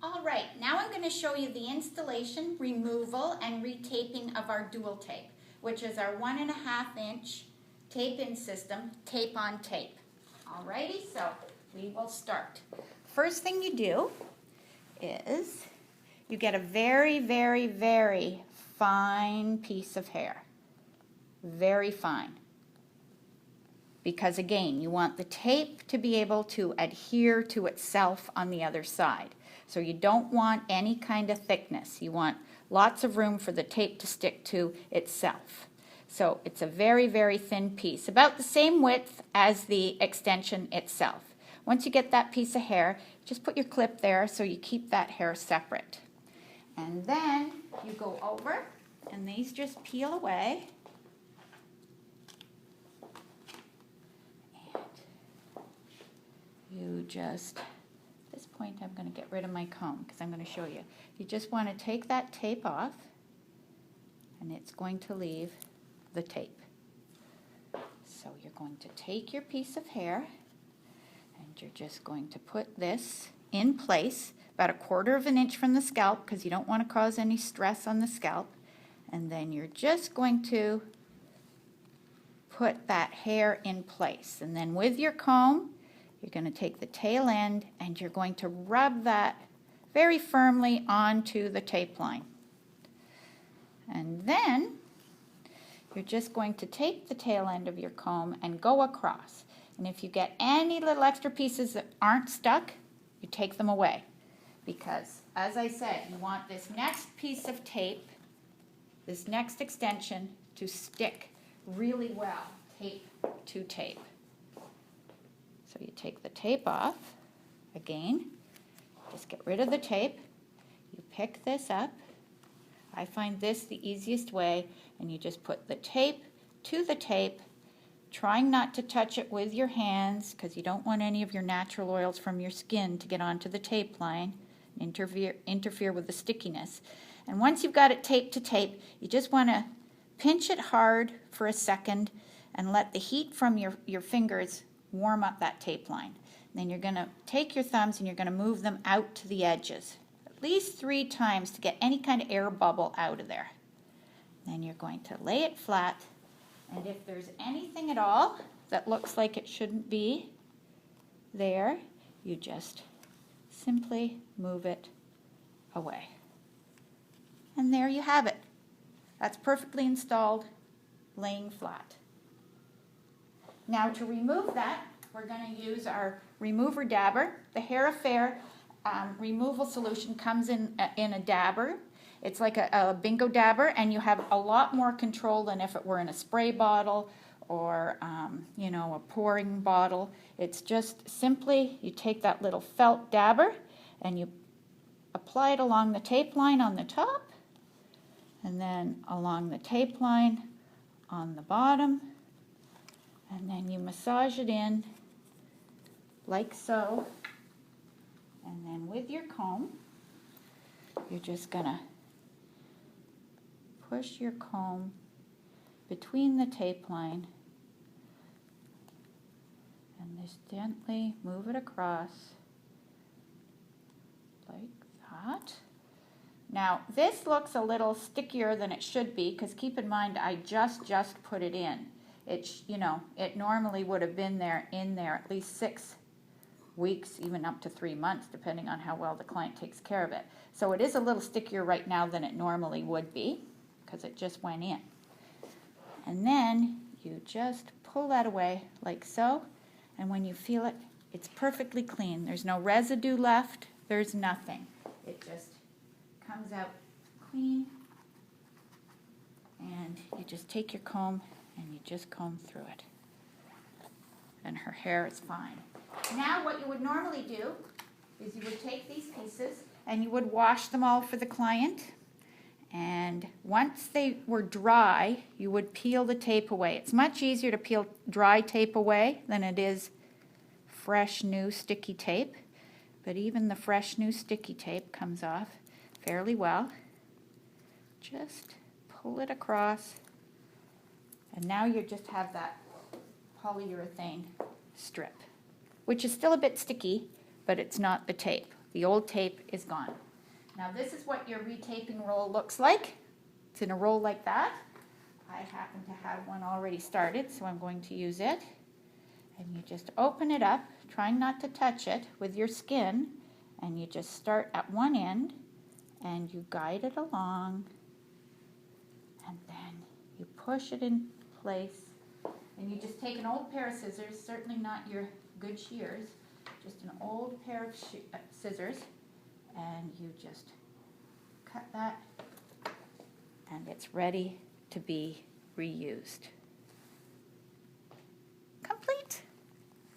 All right, now I'm going to show you the installation, removal, and retaping of our dual tape, which is our 1.5-inch tape-in system, tape on tape. Alrighty, so we will start. First thing you do is you get a very, very, very fine piece of hair. Very fine. Because again, you want the tape to be able to adhere to itself on the other side. So you don't want any kind of thickness. You want lots of room for the tape to stick to itself. So it's a very, very thin piece, about the same width as the extension itself. Once you get that piece of hair, just put your clip there so you keep that hair separate. And then you go over, and these just peel away. You just, at this point I'm going to get rid of my comb because I'm going to show you. You just want to take that tape off, and it's going to leave the tape. So you're going to take your piece of hair, and you're just going to put this in place about 1/4 inch from the scalp because you don't want to cause any stress on the scalp. And then you're just going to put that hair in place. And then with your comb, you're going to take the tail end and you're going to rub that very firmly onto the tape line. And then you're just going to take the tail end of your comb and go across. And if you get any little extra pieces that aren't stuck, you take them away. Because, as I said, you want this next piece of tape, this next extension, to stick really well, tape to tape. So you take the tape off, again, just get rid of the tape, you pick this up. I find this the easiest way, and you just put the tape to the tape, trying not to touch it with your hands because you don't want any of your natural oils from your skin to get onto the tape line and interfere with the stickiness. And once you've got it taped to tape, you just want to pinch it hard for a second and let the heat from your fingers warm up that tape line. And then you're going to take your thumbs and you're going to move them out to the edges at least 3 times to get any kind of air bubble out of there. Then you're going to lay it flat, and if there's anything at all that looks like it shouldn't be there, you just simply move it away. And there you have it. That's perfectly installed, laying flat. Now to remove that, we're going to use our remover dabber. The Hair Affair removal solution comes in a dabber. It's like a bingo dabber, and you have a lot more control than if it were in a spray bottle or a pouring bottle. It's just simply you take that little felt dabber and you apply it along the tape line on the top, and then along the tape line on the bottom. And then you massage it in like so. And then with your comb, you're just going to push your comb between the tape line and just gently move it across like that. Now, this looks a little stickier than it should be because keep in mind I just put it in. It normally would have been in there at least 6 weeks, even up to 3 months, depending on how well the client takes care of it. So it is a little stickier right now than it normally would be because it just went in. And then you just pull that away like so, and when you feel it, it's perfectly clean. There's no residue left. There's nothing. It just comes out clean, and you just take your comb and you just comb through it. And her hair is fine. Now what you would normally do is you would take these pieces and you would wash them all for the client. And once they were dry, you would peel the tape away. It's much easier to peel dry tape away than it is fresh, new, sticky tape. But even the fresh, new, sticky tape comes off fairly well. Just pull it across. And now you just have that polyurethane strip, which is still a bit sticky, but it's not the tape. the old tape is gone. Now this is what your retaping roll looks like. It's in a roll like that. I happen to have one already started, so I'm going to use it. And you just open it up, trying not to touch it with your skin, and you just start at one end and you guide it along, and then you push it in place, and you just take an old pair of scissors, certainly not your good shears, just an old pair of scissors, and you just cut that, and it's ready to be reused.